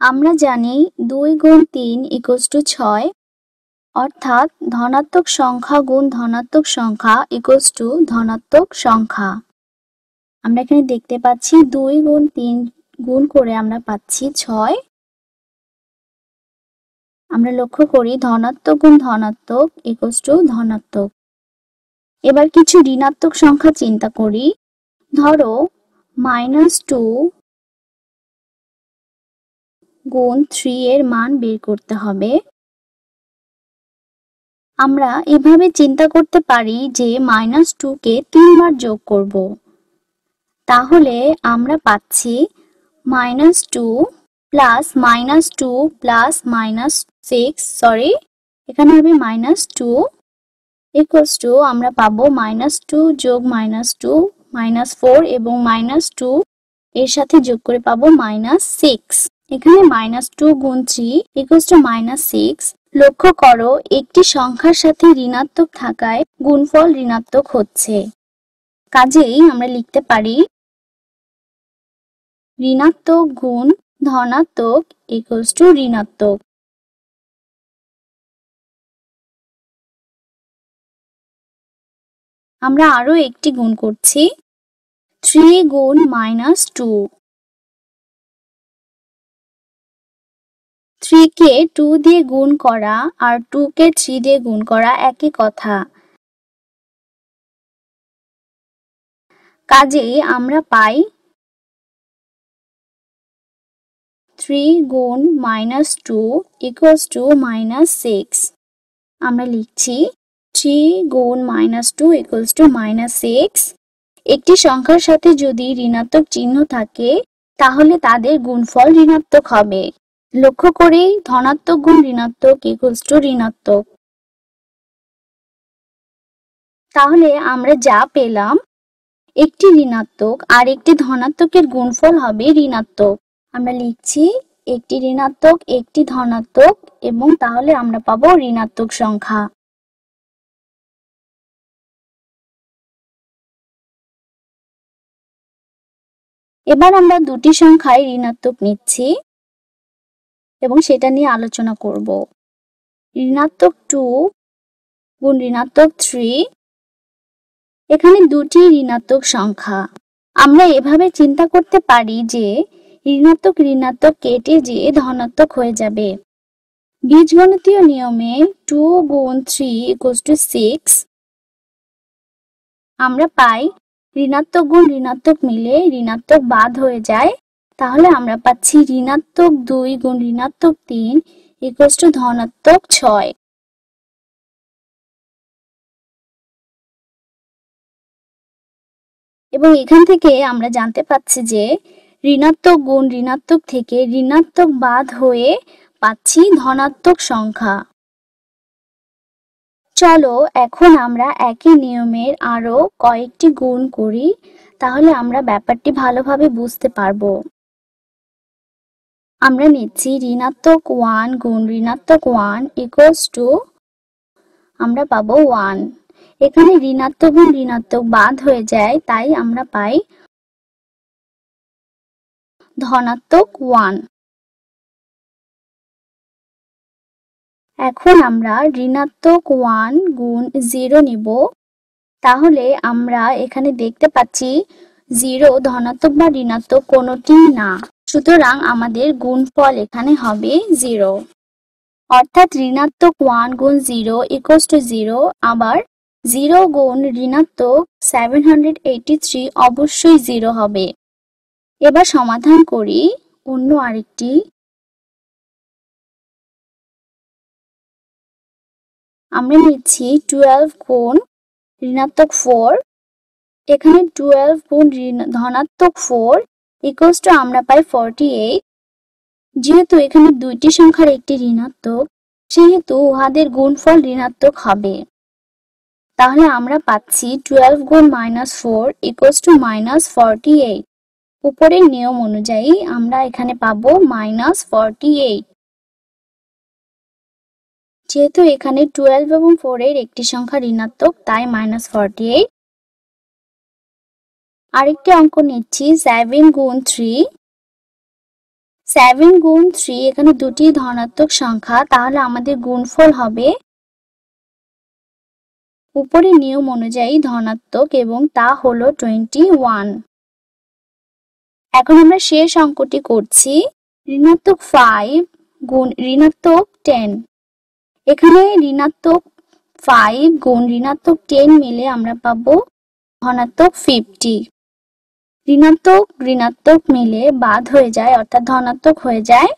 আমরা জানি 2 গুণ 3 ইকুয়ালস টু 6, অর্থাৎ ধনাত্মক সংখ্যা গুণ ধনাত্মক সংখ্যা ইকুয়ালস টু ধনাত্মক সংখ্যা। আমরা এখানে দেখতে পাচ্ছি 2 গুণ 3 গুণ করে আমরা পাচ্ছি 6। আমরা লক্ষ্য করি ধনাত্মক গুণ ধনাত্মক ইকুয়ালস টু ধনাত্মক। এবার কিছু ঋণাত্মক সংখ্যা চিন্তা করি। ধরো -2 গুণ 3 এর মান বের করতে হবে। আমরা এভাবে চিন্তা করতে পারি যে -2 কে 3 বার যোগ করব। তাহলে আমরা পাচ্ছি -2 প্লাস -2 প্লাস -6, এখানে হবে -2 ইকুয়ালস টু আমরা পাবো -2 যোগ -2 -4 এবং -2 এর সাথে যোগ করে পাবো -6। এখানে -2 গুণ 3 ইকুয়ালস টু -6। লক্ষ্য করো একটি সংখ্যার সাথে ঋণাত্মক থাকায় গুণফল ঋণাত্মক হচ্ছে। কাজেই আমরা লিখতে পারি ঋণাত্মক গুণ ধনাত্মক ইকুয়ালস টু ঋণাত্মক। আমরা আরো একটি গুণ করছি, 3 গুণ -2। 3 কে 2 দিয়ে গুণ করা আর 2 কে 3 দিয়ে গুণ করা একই কথা। কাজেই আমরা পাই 3 গুণ -2 ইকুয়ালস টু -6। আমরা লিখছি 3 গুণ -2 ইকুয়ালস টু -6। একটি সংখ্যার সাথে যদি ঋণাত্মক চিহ্ন থাকে তাহলে তাদের গুণফল ঋণাত্মক হবে। লক্ষ্য করি ধনাত্মক গুণ ঋণাত্মক ইকুয়ালস টু ঋণাত্মক। তাহলে আমরা যা পেলাম, একটি ঋণাত্মক আর একটি ধনাত্মকের গুণফল হবে ঋণাত্মক। আমরা লিখছি একটি ঋণাত্মক একটি ধনাত্মক এবং তাহলে আমরা পাবো ঋণাত্মক সংখ্যা। এবার আমরা দুটি সংখ্যায় ঋণাত্মক নিচ্ছি এবং সেটা নিয়ে আলোচনা করব। ঋণাত্মক 2 গুণ ঋণাত্মক 3, এখানে দুটি ঋণাত্মক সংখ্যা। আমরা এভাবে চিন্তা করতে পারি যে ঋণাত্মক ঋণাত্মক কেটে যেয়ে ধনাত্মক হয়ে যাবে। বীজগণিতীয় নিয়মে 2 গুণ 3 ইকুয়ালস টু 6। আমরা পাই ঋণাত্মক গুণ ঋণাত্মক মিলে ঋণাত্মক বাদ হয়ে যায়। তাহলে আমরা পাচ্ছি ঋণাত্মক 2 গুণ ঋণাত্মক 3 ইকুয়ালস টু ধনাত্মক 6। এবং এখান থেকে আমরা জানতে পাচ্ছি যে ঋণাত্মক গুণ ঋণাত্মক থেকে ঋণাত্মক বাদ হয়ে পাচ্ছি ধনাত্মক সংখ্যা। চলো এখন আমরা একই নিয়মের আরো কয়েকটি গুণ করি, তাহলে আমরা ব্যাপারটি ভালোভাবে বুঝতে পারবো। আমরা নিচ্ছি ঋণাত্মক 1 গুণ ঋণাত্মক 1 ইকুয়ালস টু আমরা পাবো 1। এখানে ঋণাত্মক গুণ ঋণাত্মক বাদ হয়ে যায়, তাই আমরা পাই ধনাত্মক 1। এখন আমরা ঋণাত্মক 1 গুণ 0 নিব। তাহলে আমরা এখানে দেখতে পাচ্ছি 0 ধনাত্মক বা ঋণাত্মক কোনোটি না, সুতরাং আমাদের গুণফল এখানে হবে 0। অর্থাৎ ঋণাত্মক 1 গুণ 0 ইকুয়ালস টু 0। আবার 0 গুণ ঋণাত্মক 783 অবশ্যই 0 হবে। এবার সমাধান করি অন্য আরেকটি। আমরা নিচ্ছি 12 গুণ ঋণাত্মক 4। এখানে 12 গুণ ধনাত্মক 4 ইকুয়ালস টু আমরা পাই 48। যেহেতু এখানে দুইটি সংখ্যার একটি ঋণাত্মক, সেহেতু উহাদের গুণফল ঋণাত্মক হবে। তাহলে আমরা পাচ্ছি 12 গুণ -4 ইকুয়ালস টু -48। উপরের নিয়ম অনুযায়ী আমরা এখানে পাবো -48। যেহেতু এখানে 12 এবং 4 এর একটি সংখ্যা ঋণাত্মক, তাই -48। আরেকটি অঙ্ক নিচ্ছি 7 গুণ 3। 7 গুণ 3 এখানে দুটি ধনাত্মক সংখ্যা, তাহলে আমাদের গুণফল হবে উপরের নিয়ম অনুযায়ী ধনাত্মক এবং তা হলো 21। এখন আমরা শেষ অঙ্কটি করছি। ঋণাত্মক 5 গুণ ঋণাত্মক 10। এখানে ঋণাত্মক 5 গুণ ঋণাত্মক 10 মিলে আমরা পাবো ধনাত্মক 50। ঋণাত্মক ঋণাত্মক মিলে বাদ হয়ে যায় অর্থাৎ ধনাত্মক হয়ে যায়।